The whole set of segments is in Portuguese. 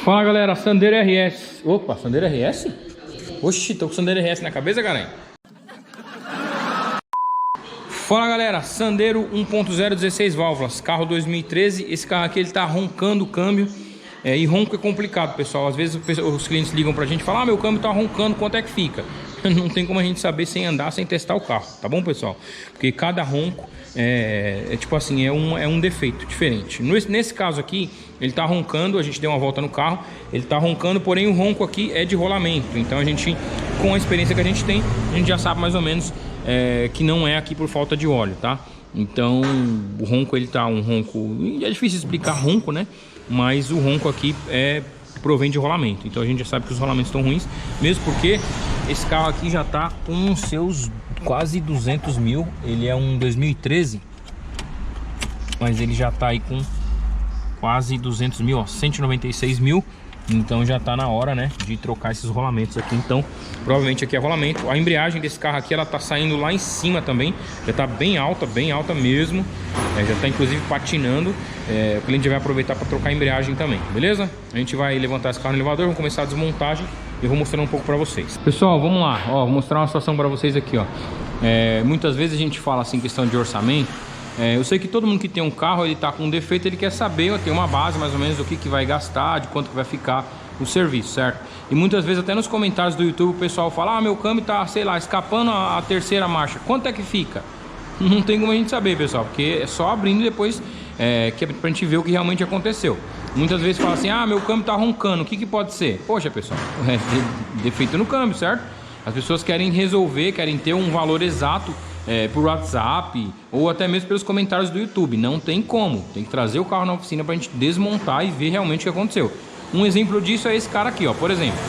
Fala galera, Sandero RS. Opa, Sandero RS? Oxi, tô com Sandero RS na cabeça, galera. Fala galera, Sandero 1.0 16 válvulas, carro 2013. Esse carro aqui ele tá roncando o câmbio. E ronco é complicado, pessoal. Às vezes os clientes ligam pra gente e falam: ah, meu câmbio tá roncando, quanto é que fica? Não tem como a gente saber sem andar, sem testar o carro, tá bom, pessoal? Porque cada ronco tipo assim, é um defeito diferente. Nesse caso aqui, ele tá roncando, a gente deu uma volta no carro, ele tá roncando, porém o ronco aqui é de rolamento. Então a gente, com a experiência que a gente tem, a gente já sabe mais ou menos que não é aqui por falta de óleo, tá? Então o ronco, ele tá um ronco, é difícil explicar ronco, né? Mas o ronco aqui provém de rolamento. Então a gente já sabe que os rolamentos estão ruins, mesmo porque esse carro aqui já tá com seus quase 200 mil. Ele é um 2013, mas ele já tá aí com quase 200 mil, ó, 196 mil. Então já tá na hora, né, de trocar esses rolamentos aqui. Então provavelmente aqui é rolamento. A embreagem desse carro aqui, ela tá saindo lá em cima também. Já tá bem alta mesmo. Já tá inclusive patinando. O cliente vai aproveitar para trocar a embreagem também, beleza? A gente vai levantar esse carro no elevador, vamos começar a desmontagem e eu vou mostrando um pouco para vocês. Pessoal, vamos lá, ó, vou mostrar uma situação para vocês aqui, ó. Muitas vezes a gente fala assim, questão de orçamento. Eu sei que todo mundo que tem um carro, ele tá com um defeito, ele quer saber, ter uma base mais ou menos do que vai gastar, de quanto que vai ficar o serviço, certo? E muitas vezes até nos comentários do YouTube o pessoal fala: ah, meu câmbio tá, sei lá, escapando a terceira marcha, quanto é que fica? Não tem como a gente saber, pessoal, porque é só abrindo depois que é pra gente ver o que realmente aconteceu. Muitas vezes fala assim: ah, meu câmbio tá roncando, o que pode ser? Poxa, pessoal, defeito no câmbio, certo? As pessoas querem resolver, querem ter um valor exato por WhatsApp ou até mesmo pelos comentários do YouTube. Não tem como, tem que trazer o carro na oficina pra gente desmontar e ver realmente o que aconteceu. Um exemplo disso é esse cara aqui, ó, por exemplo.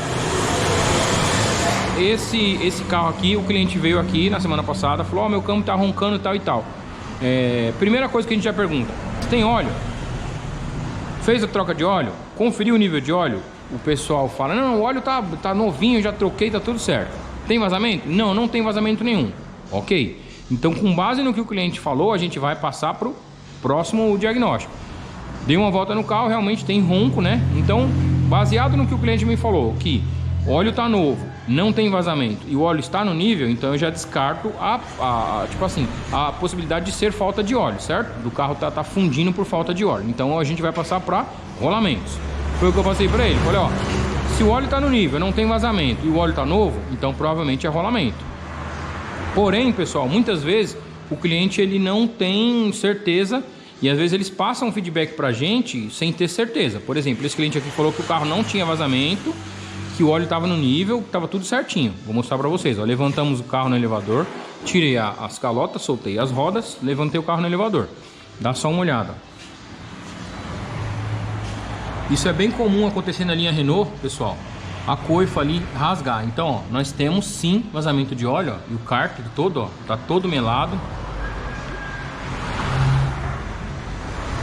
Esse carro aqui, o cliente veio aqui na semana passada, falou: ó, meu câmbio tá roncando e tal e tal. Primeira coisa que a gente já pergunta: tem óleo? Fez a troca de óleo? Conferiu o nível de óleo? O pessoal fala: não, o óleo tá novinho, já troquei, tá tudo certo. Tem vazamento? Não, não tem vazamento nenhum. Ok, então com base no que o cliente falou, a gente vai passar pro próximo diagnóstico. Dei uma volta no carro, realmente tem ronco, né? Então, baseado no que o cliente me falou, que o óleo tá novo, não tem vazamento e o óleo está no nível, então eu já descarto tipo assim, a possibilidade de ser falta de óleo, certo? Do carro tá fundindo por falta de óleo. Então a gente vai passar para rolamentos. Foi o que eu passei para ele. Falei: ó, se o óleo tá no nível, não tem vazamento e o óleo tá novo, então provavelmente é rolamento. Porém, pessoal, muitas vezes o cliente ele não tem certeza e às vezes eles passam um feedback pra gente sem ter certeza. Por exemplo, esse cliente aqui falou que o carro não tinha vazamento, que o óleo estava no nível, estava tudo certinho. Vou mostrar para vocês, ó. Levantamos o carro no elevador, tirei as calotas, soltei as rodas, levantei o carro no elevador. Dá só uma olhada. Isso é bem comum acontecer na linha Renault, pessoal. A coifa ali rasgar. Então, ó, nós temos sim vazamento de óleo, ó, e o cárter todo, ó, tá todo melado.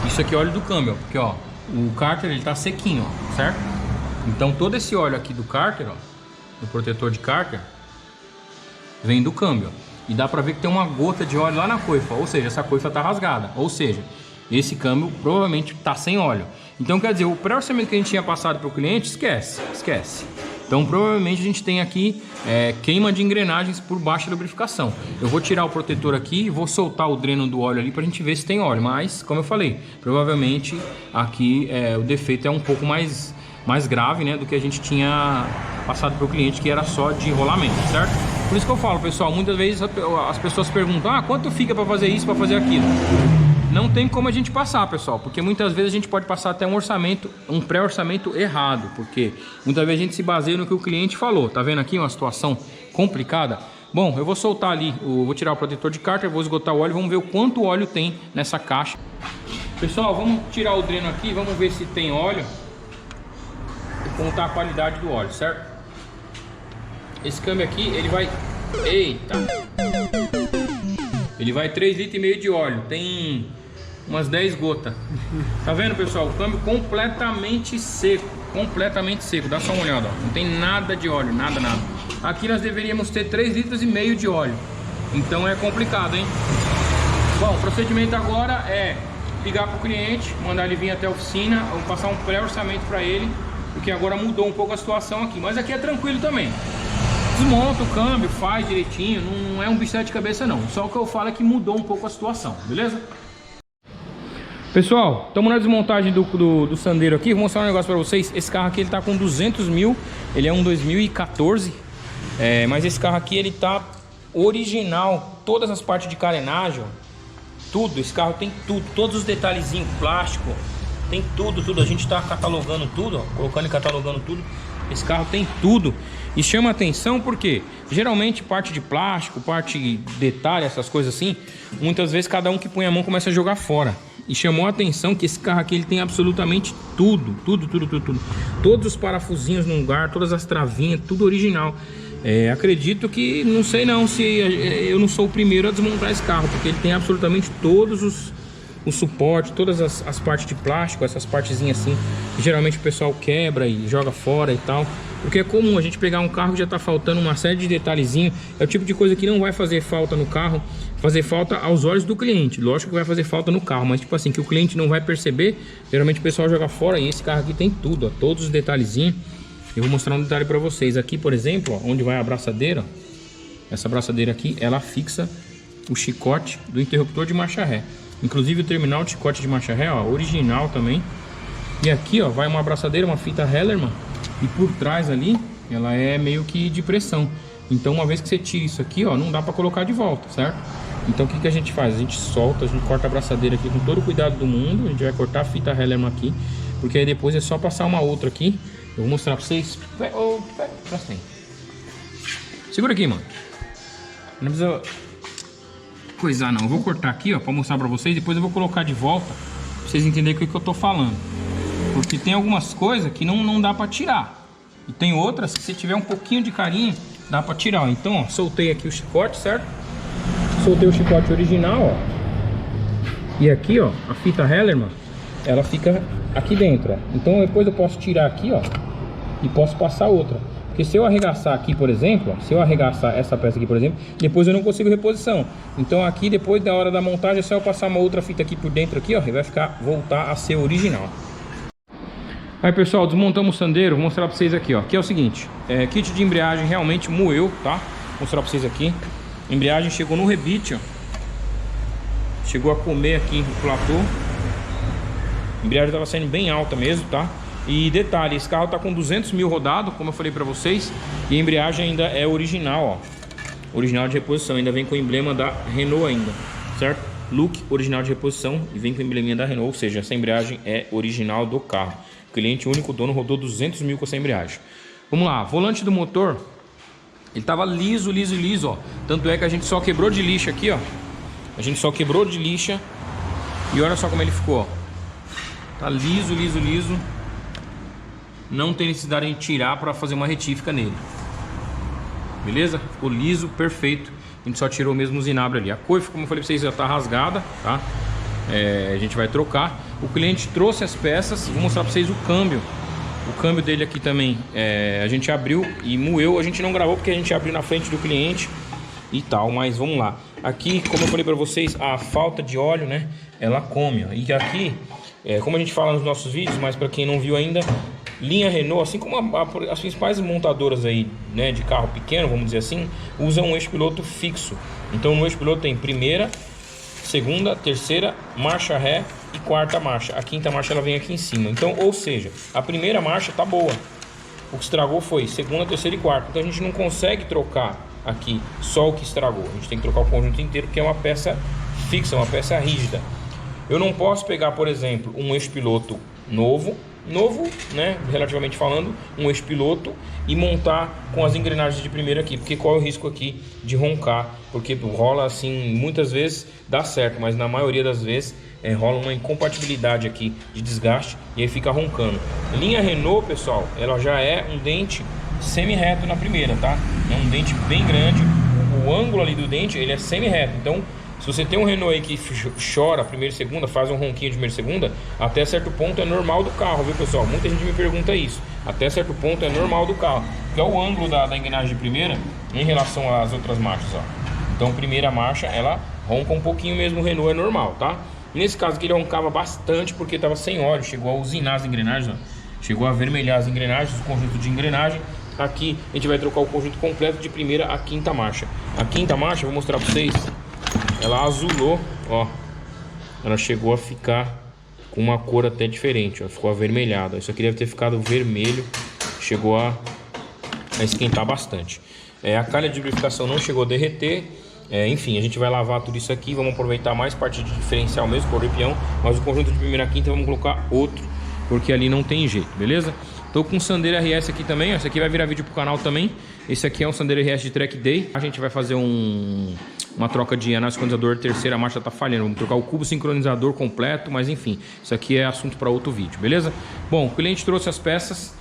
Isso aqui é óleo do câmbio, ó, porque ó, o cárter ele tá sequinho, ó, certo? Então todo esse óleo aqui do cárter, ó, do protetor de cárter, vem do câmbio, ó. E dá pra ver que tem uma gota de óleo lá na coifa, ou seja, essa coifa tá rasgada, ou seja, esse câmbio provavelmente tá sem óleo. Então quer dizer, o pré-orçamento que a gente tinha passado para o cliente, esquece. Então provavelmente a gente tem aqui queima de engrenagens por baixa lubrificação. Eu vou tirar o protetor aqui e vou soltar o dreno do óleo ali para a gente ver se tem óleo. Mas, como eu falei, provavelmente aqui o defeito é um pouco mais grave, né, do que a gente tinha passado para o cliente, que era só de rolamento, certo? Por isso que eu falo, pessoal, muitas vezes as pessoas perguntam: ah, quanto fica para fazer isso, para fazer aquilo? Não tem como a gente passar, pessoal, porque muitas vezes a gente pode passar até um pré-orçamento errado, porque muitas vezes a gente se baseia no que o cliente falou. Tá vendo aqui uma situação complicada? Bom, eu vou soltar ali, vou tirar o protetor de cárter, vou esgotar o óleo, vamos ver o quanto óleo tem nessa caixa. Pessoal, vamos tirar o dreno aqui, vamos ver se tem óleo e contar a qualidade do óleo, certo? Esse câmbio aqui, ele vai... Eita! Ele vai 3,5 litros de óleo, tem umas 10 gotas. Tá vendo, pessoal? O câmbio completamente seco, dá só uma olhada, ó. Não tem nada de óleo, nada. Aqui nós deveríamos ter 3,5 litros de óleo. Então é complicado, hein? Bom, o procedimento agora é ligar pro cliente, mandar ele vir até a oficina, ou passar um pré-orçamento para ele porque agora mudou um pouco a situação aqui. Mas aqui é tranquilo também. Desmonta o câmbio, faz direitinho, não é um bicho de cabeça não. Só o que eu falo é que mudou um pouco a situação, beleza? Pessoal, estamos na desmontagem do Sandero aqui. Vou mostrar um negócio para vocês. Esse carro aqui ele tá com 200 mil, ele é um 2014. Mas esse carro aqui ele tá original, todas as partes de carenagem, ó, tudo. Esse carro tem tudo, todos os detalhezinhos, plástico, tem tudo. A gente tá catalogando tudo, ó, colocando e catalogando tudo. Esse carro tem tudo e chama atenção porque geralmente parte de plástico, parte de detalhe, essas coisas assim, muitas vezes cada um que põe a mão começa a jogar fora. E chamou a atenção que esse carro aqui ele tem absolutamente tudo. Todos os parafusinhos no lugar, todas as travinhas, tudo original. Acredito que, não sei não se eu não sou o primeiro a desmontar esse carro, porque ele tem absolutamente todos o suporte, todas as partes de plástico, essas partezinhas assim, que geralmente o pessoal quebra e joga fora e tal. Porque é comum a gente pegar um carro que já tá faltando uma série de detalhezinhos. É o tipo de coisa que não vai fazer falta no carro, fazer falta aos olhos do cliente. Lógico que vai fazer falta no carro, mas tipo assim, que o cliente não vai perceber, geralmente o pessoal joga fora. E esse carro aqui tem tudo, ó, todos os detalhezinhos. Eu vou mostrar um detalhe para vocês. Aqui, por exemplo, ó, onde vai a abraçadeira, essa abraçadeira aqui, ela fixa o chicote do interruptor de marcha ré. Inclusive o terminal de chicote de marcha ré, ó, original também. E aqui, ó, vai uma abraçadeira, uma fita Hellerman. E por trás ali, ela é meio que de pressão. Então uma vez que você tira isso aqui, ó, não dá para colocar de volta, certo? Então o que que a gente faz? A gente solta, a gente corta a abraçadeira aqui com todo o cuidado do mundo. A gente vai cortar a fita Hellerman aqui, porque aí depois é só passar uma outra aqui. Eu vou mostrar para vocês. Segura aqui, mano. Não precisa coisar não. Eu vou cortar aqui, ó, para mostrar para vocês. Depois eu vou colocar de volta, pra vocês entenderem o que eu tô falando. Porque tem algumas coisas que não dá para tirar. E tem outras que se tiver um pouquinho de carinho, dá para tirar. Então, ó, soltei aqui o chicote, certo? Soltei o chicote original, ó. E aqui, ó, a fita Hellerman, ela fica aqui dentro, ó. Então depois eu posso tirar aqui, ó, e posso passar outra. Porque se eu arregaçar aqui, por exemplo, ó, se eu arregaçar essa peça aqui, por exemplo, depois eu não consigo reposição. Então aqui, depois da hora da montagem, é só eu passar uma outra fita aqui por dentro aqui, ó, e vai voltar a ser original. Aí pessoal, desmontamos o Sandero. Vou mostrar pra vocês aqui, ó. Aqui é o seguinte, kit de embreagem realmente moeu, tá? Vou mostrar pra vocês aqui. A embreagem chegou no rebite, ó. Chegou a comer aqui o platô. A embreagem tava saindo bem alta mesmo, tá? E detalhe, esse carro tá com 200 mil rodado, como eu falei pra vocês. E a embreagem ainda é original, ó. Original de reposição, ainda vem com o emblema da Renault ainda, certo? Look original de reposição e vem com o embleminha da Renault. Ou seja, essa embreagem é original do carro. O cliente, o único dono, rodou 200 mil com essa embreagem. Vamos lá, volante do motor, ele tava liso, ó. Tanto é que a gente só quebrou de lixa aqui, ó. A gente só quebrou de lixa. E olha só como ele ficou, ó. Tá liso. Não tem necessidade de tirar para fazer uma retífica nele. Beleza? Ficou liso, perfeito. A gente só tirou mesmo o zinabre ali. A coifa, como eu falei pra vocês, já tá rasgada, tá? A gente vai trocar. O cliente trouxe as peças. Vou mostrar pra vocês o câmbio. O câmbio dele aqui também, a gente abriu e moeu. A gente não gravou porque a gente abriu na frente do cliente e tal, mas vamos lá. Aqui, como eu falei pra vocês, a falta de óleo, né, ela come, ó. E aqui, como a gente fala nos nossos vídeos, mas pra quem não viu ainda, linha Renault, assim como as principais montadoras aí, né, de carro pequeno, vamos dizer assim, usam um eixo piloto fixo. Então no eixo piloto tem primeira, segunda, terceira, marcha ré e quarta marcha. A quinta marcha ela vem aqui em cima. Então, ou seja, a primeira marcha tá boa. O que estragou foi segunda, terceira e quarta. Então a gente não consegue trocar aqui só o que estragou. A gente tem que trocar o conjunto inteiro, que é uma peça fixa, uma peça rígida. Eu não posso pegar, por exemplo, um eixo piloto novo, né, relativamente falando, um eixo piloto e montar com as engrenagens de primeira aqui, porque qual é o risco aqui de roncar? Porque rola assim, muitas vezes dá certo, mas na maioria das vezes rola uma incompatibilidade aqui de desgaste e aí fica roncando. Linha Renault, pessoal, ela já é um dente semi-reto na primeira, tá? É um dente bem grande, o ângulo ali do dente ele é semi-reto, então se você tem um Renault aí que chora primeira e segunda, faz um ronquinho de primeira e segunda, até certo ponto é normal do carro, viu pessoal? Muita gente me pergunta isso. Até certo ponto é normal do carro, que é o ângulo da engrenagem de primeira em relação às outras marchas, ó. Então primeira marcha, ela ronca um pouquinho mesmo, o Renault é normal, tá? Nesse caso aqui ele roncava bastante porque estava sem óleo, chegou a usinar as engrenagens, ó. Chegou a avermelhar as engrenagens, o conjunto de engrenagem. Aqui a gente vai trocar o conjunto completo de primeira a quinta marcha. A quinta marcha, vou mostrar pra vocês, ela azulou, ó. Ela chegou a ficar com uma cor até diferente, ó. Ficou avermelhada. Isso aqui deve ter ficado vermelho. Chegou a esquentar bastante. A calha de lubrificação não chegou a derreter. Enfim, a gente vai lavar tudo isso aqui. Vamos aproveitar mais parte de diferencial mesmo, cor de peão. Mas o conjunto de primeira a quinta vamos colocar outro, porque ali não tem jeito, beleza? Tô com um Sandero RS aqui também, ó. Esse aqui vai virar vídeo pro canal também. Esse aqui é um Sandero RS de Track Day. A gente vai fazer uma troca de análise sincronizador, terceira marcha tá falhando. Vamos trocar o cubo sincronizador completo, mas enfim, isso aqui é assunto para outro vídeo, beleza? Bom, o cliente trouxe as peças,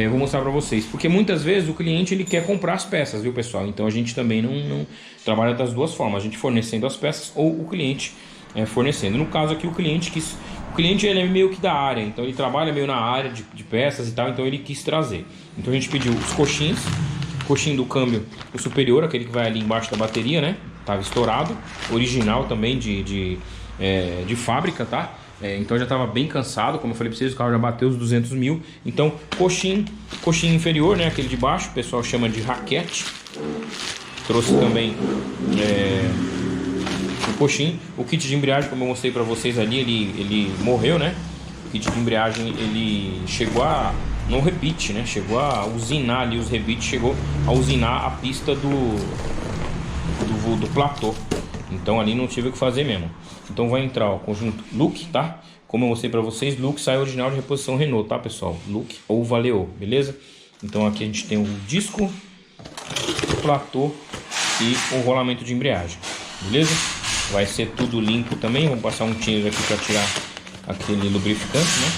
vou mostrar para vocês, porque muitas vezes o cliente ele quer comprar as peças, viu pessoal? Então a gente também não trabalha das duas formas, a gente fornecendo as peças ou o cliente fornecendo. No caso aqui o cliente quis... O cliente ele é meio que da área, então ele trabalha meio na área de peças e tal, então ele quis trazer. Então a gente pediu os coxins, coxinho do câmbio, o superior, aquele que vai ali embaixo da bateria, né? Tava estourado, original também de fábrica, tá? Então já tava bem cansado, como eu falei pra vocês, o carro já bateu os 200 mil. Então coxinho inferior, né? Aquele de baixo, o pessoal chama de raquete. Trouxe também... o coxinho, o kit de embreagem, como eu mostrei pra vocês ali, ele morreu, né? O kit de embreagem, ele chegou a... não rebite, né? Chegou a usinar ali os rebites, chegou a usinar a pista do platô. Então ali não tive o que fazer mesmo. Então vai entrar o conjunto Look, tá? Como eu mostrei pra vocês, Look sai original de reposição Renault, tá pessoal? Look ou Valeo, beleza? Então aqui a gente tem o disco, o platô e o rolamento de embreagem, beleza? Vai ser tudo limpo também. Vamos passar um thinner aqui para tirar aquele lubrificante, né?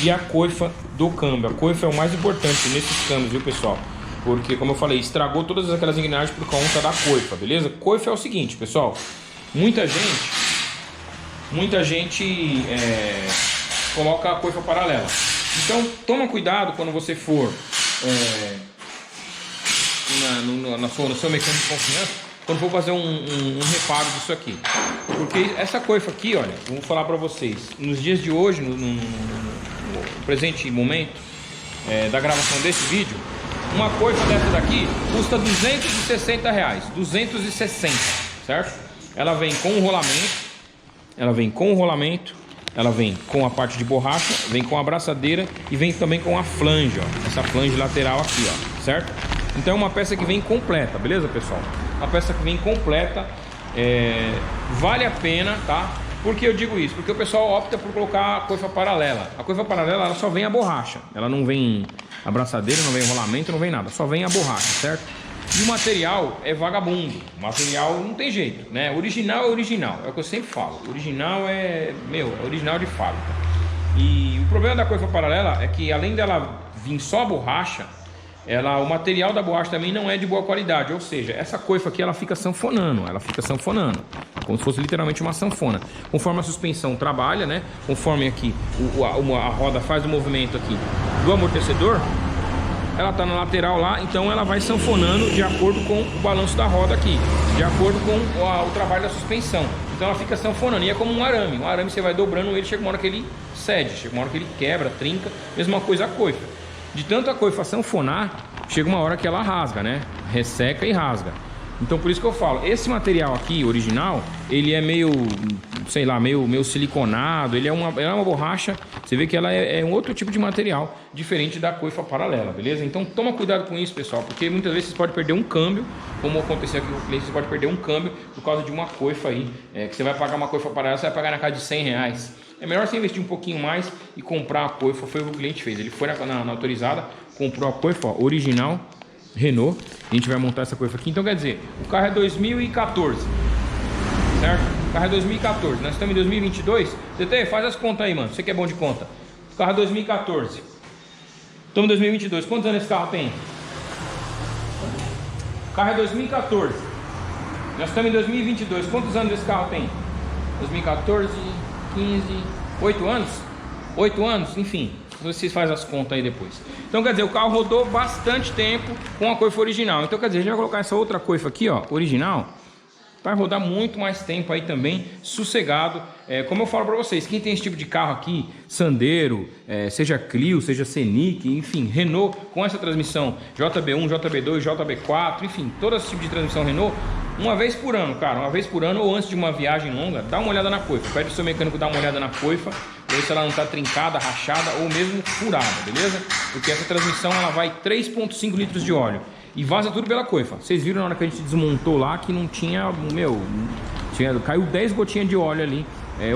E a coifa do câmbio. A coifa é o mais importante nesses câmbios, viu pessoal? Porque, como eu falei, estragou todas aquelas engrenagens por conta da coifa, beleza? Coifa é o seguinte, pessoal. Muita gente coloca a coifa paralela. Então, toma cuidado quando você for no seu mecânico de confiança, quando for fazer um reparo disso aqui. Porque essa coifa aqui, olha, vou falar pra vocês, nos dias de hoje, no presente momento da gravação desse vídeo, uma coifa dessa daqui custa R$260, 260, certo? Ela vem com o rolamento, ela vem com a parte de borracha, vem com a abraçadeira e vem também com a flange, ó, essa flange lateral aqui, ó, certo? Então é uma peça que vem completa, beleza pessoal? Uma peça que vem completa, vale a pena, tá? Por que eu digo isso? Porque o pessoal opta por colocar a coifa paralela. A coifa paralela ela só vem a borracha, ela não vem abraçadeira, não vem rolamento, não vem nada, só vem a borracha, certo? E o material é vagabundo, o material não tem jeito, né? Original é original, é o que eu sempre falo. Original é original de fábrica. E o problema da coifa paralela é que além dela vir só a borracha, o material da borracha também não é de boa qualidade, ou seja, essa coifa aqui ela fica sanfonando, como se fosse literalmente uma sanfona. Conforme a suspensão trabalha, né? Conforme aqui a roda faz o movimento aqui do amortecedor, ela tá na lateral lá, então ela vai sanfonando de acordo com o balanço da roda aqui, de acordo com o trabalho da suspensão. Então ela fica sanfonando, e é como um arame. Um arame você vai dobrando ele, chega uma hora que ele cede, chega uma hora que ele quebra, trinca. Mesma coisa a coifa. De tanto a coifa sanfonar, chega uma hora que ela rasga, né? Resseca e rasga. Então por isso que eu falo, esse material aqui, original, ele é meio, sei lá, meio siliconado, ele é uma borracha, você vê que ela é um outro tipo de material, diferente da coifa paralela, beleza? Então toma cuidado com isso, pessoal, porque muitas vezes você pode perder um câmbio, como aconteceu aqui com o cliente, você pode perder um câmbio por causa de uma coifa aí, que você vai pagar uma coifa paralela, você vai pagar na casa de R$100. É melhor você investir um pouquinho mais e comprar a coifa, foi o que o cliente fez, ele foi na autorizada, comprou a coifa, ó, original, Renault. A gente vai montar essa coifa aqui. Então quer dizer, o carro é 2014, certo? O carro é 2014, nós estamos em 2022. TT, faz as contas aí, mano, você que é bom de conta. O carro é 2014, estamos em 2022, quantos anos esse carro tem? O carro é 2014, nós estamos em 2022, quantos anos esse carro tem? 2014, 15, 8 anos? 8 anos, enfim, vocês fazem as contas aí depois. Então quer dizer, o carro rodou bastante tempo com a coifa original. Então quer dizer, a gente vai colocar essa outra coifa aqui, ó, original, vai rodar muito mais tempo aí também, sossegado. Como eu falo para vocês, quem tem esse tipo de carro aqui, Sandero, seja Clio, seja Scenic, enfim, Renault, com essa transmissão JB1, JB2, JB4, enfim, todo esse tipo de transmissão Renault, uma vez por ano, cara, uma vez por ano ou antes de uma viagem longa, dá uma olhada na coifa, pede o seu mecânico dar uma olhada na coifa, ver se ela não está trincada, rachada ou mesmo furada, beleza? Porque essa transmissão ela vai 3,5 litros de óleo. E vaza tudo pela coifa. Vocês viram na hora que a gente desmontou lá que não tinha, caiu 10 gotinhas de óleo ali.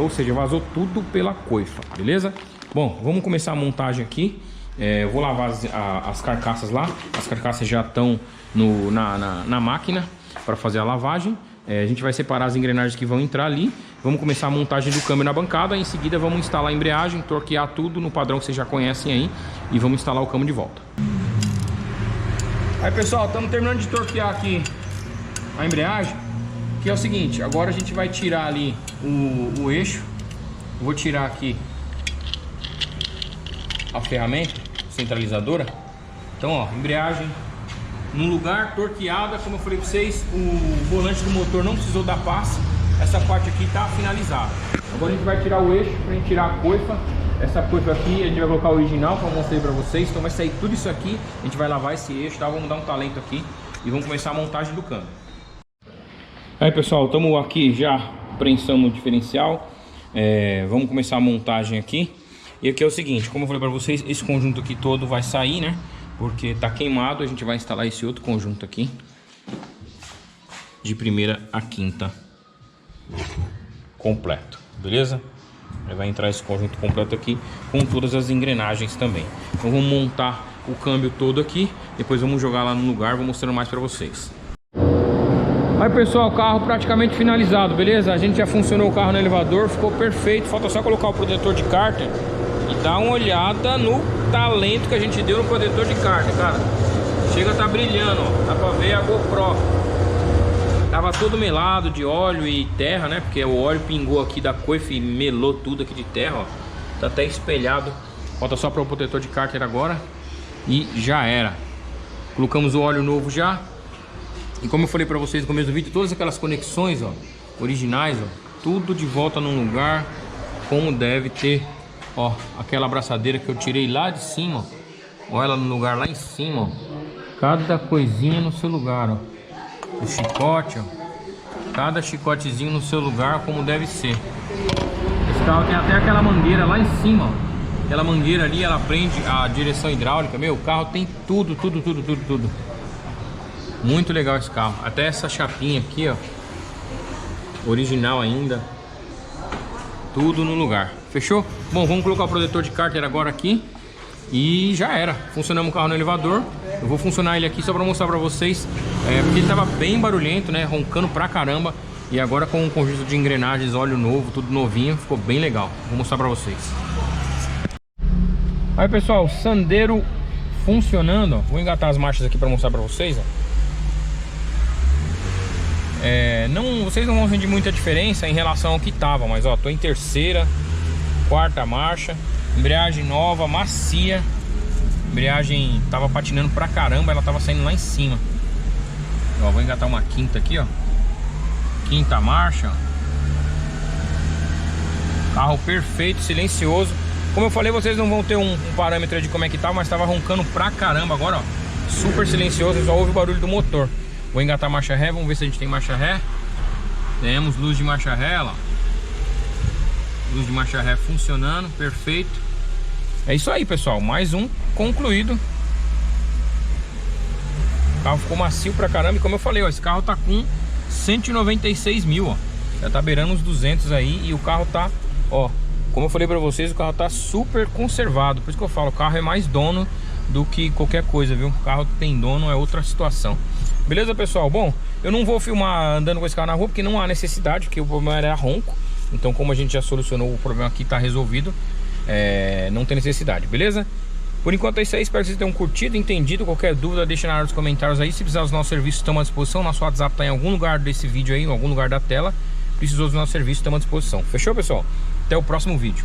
Ou seja, vazou tudo pela coifa, beleza? Bom, vamos começar a montagem aqui. Eu vou lavar as carcaças lá. As carcaças já estão na máquina para fazer a lavagem. A gente vai separar as engrenagens que vão entrar ali. Vamos começar a montagem do câmbio na bancada. Em seguida vamos instalar a embreagem, torquear tudo no padrão que vocês já conhecem aí. E vamos instalar o câmbio de volta. Aí pessoal, estamos terminando de torquear aqui a embreagem. Que é o seguinte, agora a gente vai tirar ali o eixo. Vou tirar aqui a ferramenta centralizadora. Então ó, embreagem no lugar, torqueada. Como eu falei para vocês, o volante do motor não precisou dar passe. Essa parte aqui está finalizada. Agora a gente vai tirar o eixo para a gente tirar a coifa. Essa coifa aqui a gente vai colocar o original, como eu mostrei para vocês. Então vai sair tudo isso aqui. A gente vai lavar esse eixo, tá? Vamos dar um talento aqui e vamos começar a montagem do câmbio. Aí pessoal, estamos aqui já prensamos o diferencial. Vamos começar a montagem aqui. E aqui é o seguinte, como eu falei para vocês, esse conjunto aqui todo vai sair, né? Porque tá queimado, a gente vai instalar esse outro conjunto aqui. De primeira a quinta. Completo, beleza? Aí vai entrar esse conjunto completo aqui com todas as engrenagens também. Então vamos montar o câmbio todo aqui. Depois vamos jogar lá no lugar, vou mostrando mais para vocês. Aí pessoal, o carro praticamente finalizado, beleza? A gente já funcionou o carro no elevador, ficou perfeito. Falta só colocar o protetor de cárter e dar uma olhada no talento que a gente deu no protetor de cárter, cara. Chega a tá brilhando, ó. Dá pra ver a GoPro. Tava todo melado de óleo e terra, né? Porque o óleo pingou aqui da coifa e melou tudo aqui de terra, ó. Tá até espelhado. Falta só para o protetor de cárter agora. E já era. Colocamos o óleo novo já. E como eu falei para vocês no começo do vídeo, todas aquelas conexões, ó, originais, ó, tudo de volta no lugar como deve ter. Ó, aquela abraçadeira que eu tirei lá de cima, ó. Olha ela no lugar lá em cima, ó. Cada coisinha no seu lugar, ó. O chicote, ó, cada chicotezinho no seu lugar como deve ser. Esse carro tem até aquela mangueira lá em cima, ó. Aquela mangueira ali, ela prende a direção hidráulica. Meu, o carro tem tudo. Muito legal esse carro. Até essa chapinha aqui, ó, original ainda. Tudo no lugar. Fechou? Bom, vamos colocar o protetor de cárter agora aqui. E já era. Funcionamos o carro no elevador. Eu vou funcionar ele aqui só para mostrar para vocês. Porque ele tava bem barulhento, né? Roncando pra caramba. E agora com um conjunto de engrenagens, óleo novo, tudo novinho, ficou bem legal. Vou mostrar para vocês. Aí pessoal, Sandero funcionando, ó. Vou engatar as marchas aqui para mostrar para vocês, ó. Vocês não vão sentir muita diferença em relação ao que tava, mas ó, tô em terceira, quarta marcha. Embreagem nova, macia. Embreagem tava patinando pra caramba, ela tava saindo lá em cima. Ó, vou engatar uma quinta aqui, ó. Quinta marcha, ó. Carro perfeito, silencioso. Como eu falei, vocês não vão ter um parâmetro de como é que tava, mas tava roncando pra caramba agora, ó. Super silencioso, só ouve o barulho do motor. Vou engatar a marcha ré, vamos ver se a gente tem marcha ré. Temos luz de marcha ré, ó. Luz de marcha ré funcionando, perfeito. É isso aí, pessoal, mais um concluído. O carro ficou macio pra caramba. E como eu falei, ó, esse carro tá com 196 mil, ó. Já tá beirando uns 200 aí. E o carro tá, ó, como eu falei pra vocês, o carro tá super conservado. Por isso que eu falo, o carro é mais dono do que qualquer coisa, viu? O carro tem dono, é outra situação. Beleza, pessoal? Bom, eu não vou filmar andando com esse carro na rua, porque não há necessidade, porque o problema era ronco. Então, como a gente já solucionou o problema aqui, tá resolvido, não tem necessidade, beleza? Por enquanto é isso aí, espero que vocês tenham curtido, entendido. Qualquer dúvida, deixa na área dos comentários aí. Se precisar dos nossos serviços, estamos à disposição. Nosso WhatsApp tá em algum lugar desse vídeo aí, em algum lugar da tela. Precisou dos nossos serviços, estamos à disposição. Fechou, pessoal? Até o próximo vídeo.